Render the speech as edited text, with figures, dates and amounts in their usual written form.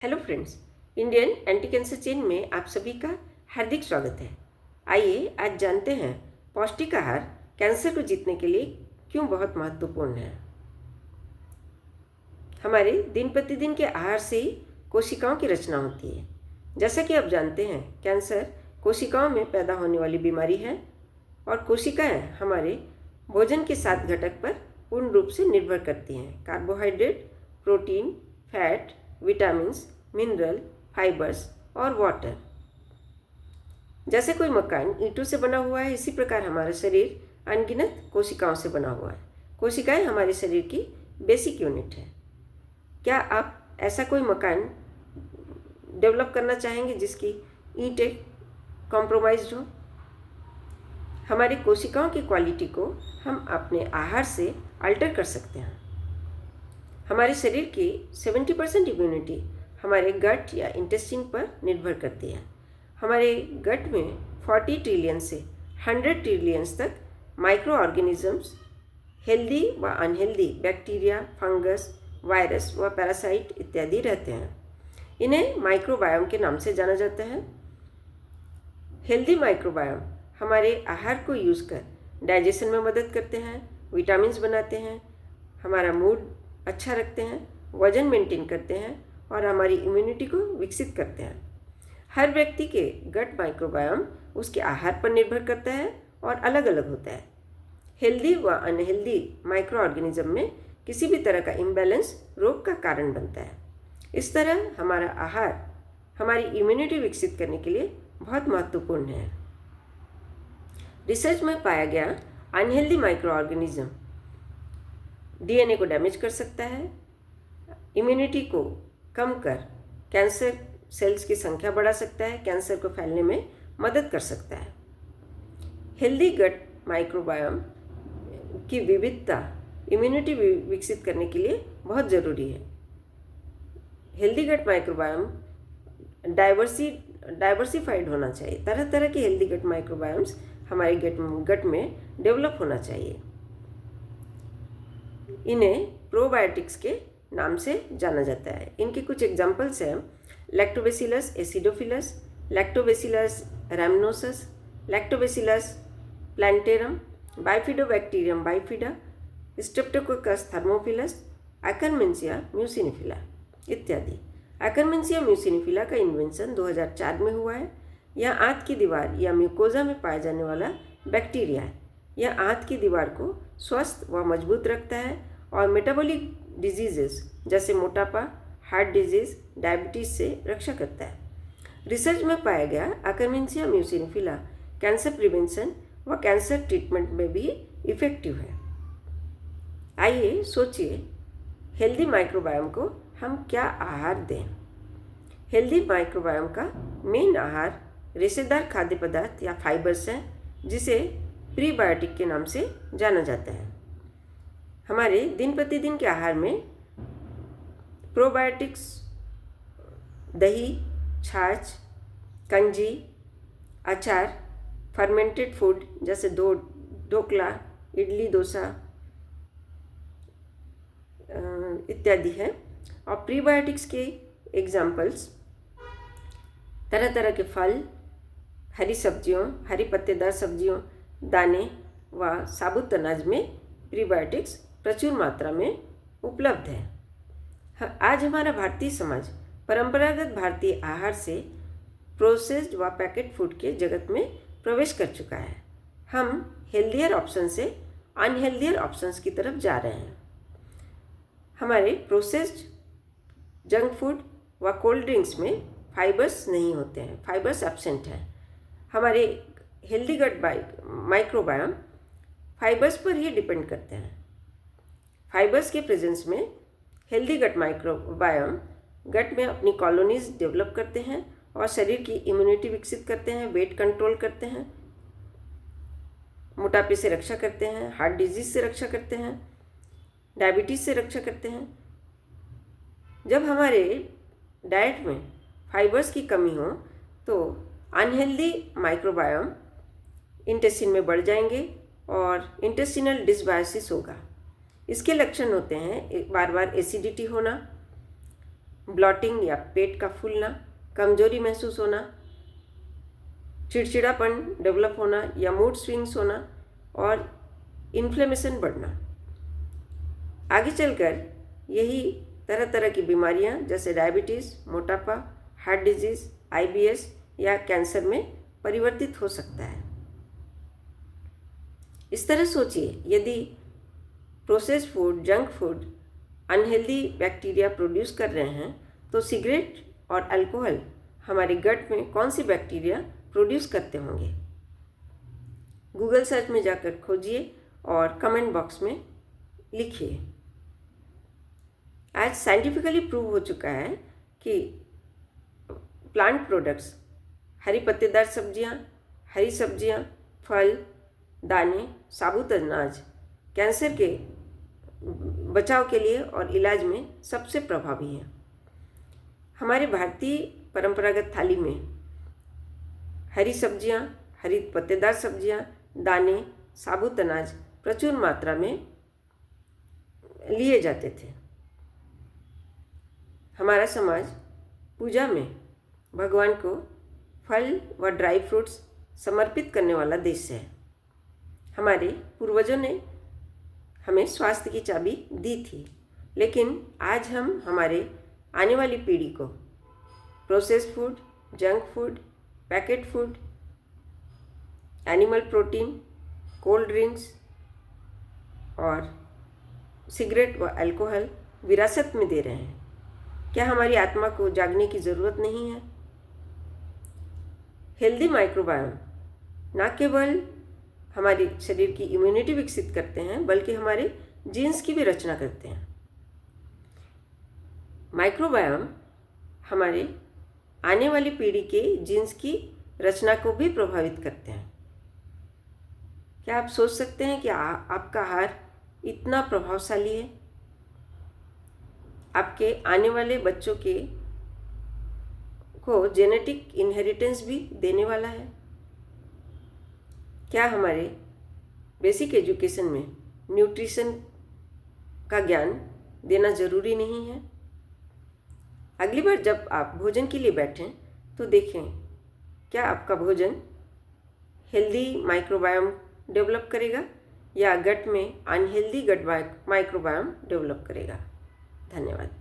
Hello friends, Indian anti cancer chain में आप सभी का हार्दिक स्वागत है। आइए आज जानते हैं पौष्टिक आहार कैंसर को जीतने के लिए क्यों बहुत महत्वपूर्ण है। हमारे दिन प्रतिदिन के आहार से ही कोशिकाओं की रचना होती है। जैसा कि आप जानते हैं, कैंसर कोशिकाओं में पैदा होने वाली बीमारी है और कोशिकाएं हमारे भोजन के 7 घटक पर पूर्ण रूप से निर्भर करती हैं: carbohydrate, protein, fat, vitamins, mineral, fibres और वाटर। जैसे कोई मकान ईंटों से बना हुआ है, इसी प्रकार हमारा शरीर अनगिनत कोशिकाओं से बना हुआ है। कोशिकाएं हमारे शरीर की बेसिक यूनिट है। क्या आप ऐसा कोई मकान डेवलप करना चाहेंगे जिसकी ईंटें कॉम्प्रोमाइज्ड हो? हमारी कोशिकाओं की क्वालिटी को हम अपने आहार से अल्टर कर सकते हैं। हमारे शरीर की 70% इम्यूनिटी हमारे गट या इंटेस्टाइन पर निर्भर करती है। हमारे गट में 40 ट्रिलियन से 100 ट्रिलियंस तक माइक्रो ऑर्गेनिजम्स, हेल्दी व अनहेल्दी बैक्टीरिया, फंगस, वायरस व पैरासाइट इत्यादि रहते हैं। इन्हें माइक्रोबायोम के नाम से जाना जाता है। हेल्दी माइक्रोबायोम हमारे आहार को यूज़ कर डाइजेशन में मदद करते हैं, विटामिन्स बनाते हैं, हमारा मूड अच्छा रखते हैं, वजन मेंटेन करते हैं और हमारी इम्यूनिटी को विकसित करते हैं। हर व्यक्ति के गट माइक्रोबायोम उसके आहार पर निर्भर करता है और अलग अलग होता है। हेल्दी व अनहेल्दी माइक्रो ऑर्गेनिज्म में किसी भी तरह का इम्बैलेंस रोग का कारण बनता है। इस तरह हमारा आहार हमारी इम्यूनिटी विकसित करने के लिए बहुत महत्वपूर्ण है। रिसर्च में पाया गया अनहेल्दी माइक्रो ऑर्गेनिज्म डीएनए को डैमेज कर सकता है, इम्यूनिटी को कम कर कैंसर सेल्स की संख्या बढ़ा सकता है, कैंसर को फैलने में मदद कर सकता है। हेल्दी गट माइक्रोबायोम की विविधता इम्यूनिटी विकसित करने के लिए बहुत ज़रूरी है। हेल्दी गट माइक्रोबायोम डाइवर्सिफाइड होना चाहिए। तरह तरह के हेल्दी गट माइक्रोबायोम्स हमारे गट में डेवलप होना चाहिए। इन्हें प्रोबायोटिक्स के नाम से जाना जाता है। इनके कुछ एग्जाम्पल्स हैं: Lactobacillus acidophilus, Lactobacillus rhamnosus, Lactobacillus plantarum, Bifidobacterium bifida, Streptococcus thermophilus, Akkermansia muciniphila इत्यादि। एकरमेंसिया म्यूसिनिफिला का इन्वेंशन 2004 में हुआ है। यह आंत की दीवार या म्यूकोजा में पाया जाने वाला बैक्टीरिया है। यह आंत की दीवार को स्वस्थ व मजबूत रखता है और मेटाबॉलिक डिजीजेस जैसे मोटापा, हार्ट डिजीज, डायबिटीज से रक्षा करता है। रिसर्च में पाया गया एकरमेंसिया म्यूसिनिफिला कैंसर प्रिवेंशन व कैंसर ट्रीटमेंट में भी इफेक्टिव है। आइए सोचिए, हेल्दी माइक्रोबायोम को हम क्या आहार दें। हेल्दी माइक्रोबायोम का मेन आहार रेशेदार खाद्य पदार्थ या फाइबर्स हैं, जिसे प्रीबायोटिक के नाम से जाना जाता है। हमारे दिन प्रतिदिन के आहार में प्रोबायोटिक्स दही, छाछ, कंजी, अचार, फर्मेंटेड फूड जैसे ढोकला, इडली, डोसा इत्यादि हैं। और प्रीबायोटिक्स के एग्जाम्पल्स तरह तरह के फल, हरी सब्जियों, हरी पत्तेदार सब्जियों, दाने व साबुत अनाज में प्रीबायोटिक्स प्रचुर मात्रा में उपलब्ध है। आज हमारा भारतीय समाज परंपरागत भारतीय आहार से प्रोसेस्ड व पैकेट फूड के जगत में प्रवेश कर चुका है। हम हेल्दियर ऑप्शन से अनहेल्दियर ऑप्शंस की तरफ जा रहे हैं। हमारे प्रोसेस्ड जंक फूड व कोल्ड ड्रिंक्स में फाइबर्स नहीं होते हैं, फाइबर्स एब्सेंट हैं। हमारे हेल्दी गट माइक्रोबायोम फाइबर्स पर ही डिपेंड करते हैं। फाइबर्स के प्रेजेंस में हेल्दी गट माइक्रोबायोम गट में अपनी कॉलोनीज डेवलप करते हैं और शरीर की इम्यूनिटी विकसित करते हैं, वेट कंट्रोल करते हैं, मोटापे से रक्षा करते हैं, हार्ट डिजीज से रक्षा करते हैं, डायबिटीज़ से रक्षा करते हैं। जब हमारे डाइट में फाइबर्स की कमी हो तो अनहेल्दी माइक्रोबायोम इंटेस्टाइन में बढ़ जाएंगे और इंटेस्टिनल डिसबायोसिस होगा। इसके लक्षण होते हैं बार बार एसिडिटी होना, ब्लॉटिंग या पेट का फूलना, कमजोरी महसूस होना, चिड़चिड़ापन डेवलप होना या मूड स्विंग्स होना और इन्फ्लेमेशन बढ़ना। आगे चलकर यही तरह तरह की बीमारियां जैसे डायबिटीज़, मोटापा, हार्ट डिजीज़, IBS या कैंसर में परिवर्तित हो सकता है। इस तरह सोचिए, यदि processed food, junk food unhealthy bacteria produce कर रहे हैं तो सिगरेट और अल्कोहल हमारे गट में कौन सी बैक्टीरिया प्रोड्यूस करते होंगे? गूगल सर्च में जाकर खोजिए और कमेंट बॉक्स में लिखिए। आज साइंटिफिकली प्रूव हो चुका है कि प्लांट प्रोडक्ट्स, हरी पत्तेदार सब्जियां, हरी सब्जियां, फल, दाने, साबुत अनाज कैंसर के बचाव के लिए और इलाज में सबसे प्रभावी है। हमारे भारतीय परंपरागत थाली में हरी सब्जियां, हरी पत्तेदार सब्जियां, दाने, साबुत अनाज प्रचुर मात्रा में लिए जाते थे। हमारा समाज पूजा में भगवान को फल व ड्राई फ्रूट्स समर्पित करने वाला देश है। हमारे पूर्वजों ने हमें स्वास्थ्य की चाबी दी थी, लेकिन आज हम हमारे आने वाली पीढ़ी को processed food, junk food, packet food, animal protein, cold drinks और सिगरेट व अल्कोहल विरासत में दे रहे हैं। क्या हमारी आत्मा को जागने की ज़रूरत नहीं है? हेल्दी माइक्रोबायोम न केवल हमारे शरीर की इम्यूनिटी विकसित करते हैं बल्कि हमारे जीन्स की भी रचना करते हैं। माइक्रोबायोम हमारे आने वाली पीढ़ी के जीन्स की रचना को भी प्रभावित करते हैं। क्या आप सोच सकते हैं कि आपका आहार इतना प्रभावशाली है? आपके आने वाले बच्चों को जेनेटिक इनहेरिटेंस भी देने वाला है। क्या हमारे बेसिक एजुकेशन में न्यूट्रिशन का ज्ञान देना ज़रूरी नहीं है? अगली बार जब आप भोजन के लिए बैठें तो देखें क्या आपका भोजन हेल्दी माइक्रोबायोम डेवलप करेगा या गट में अनहेल्दी गट माइक्रोबायोम डेवलप करेगा। धन्यवाद।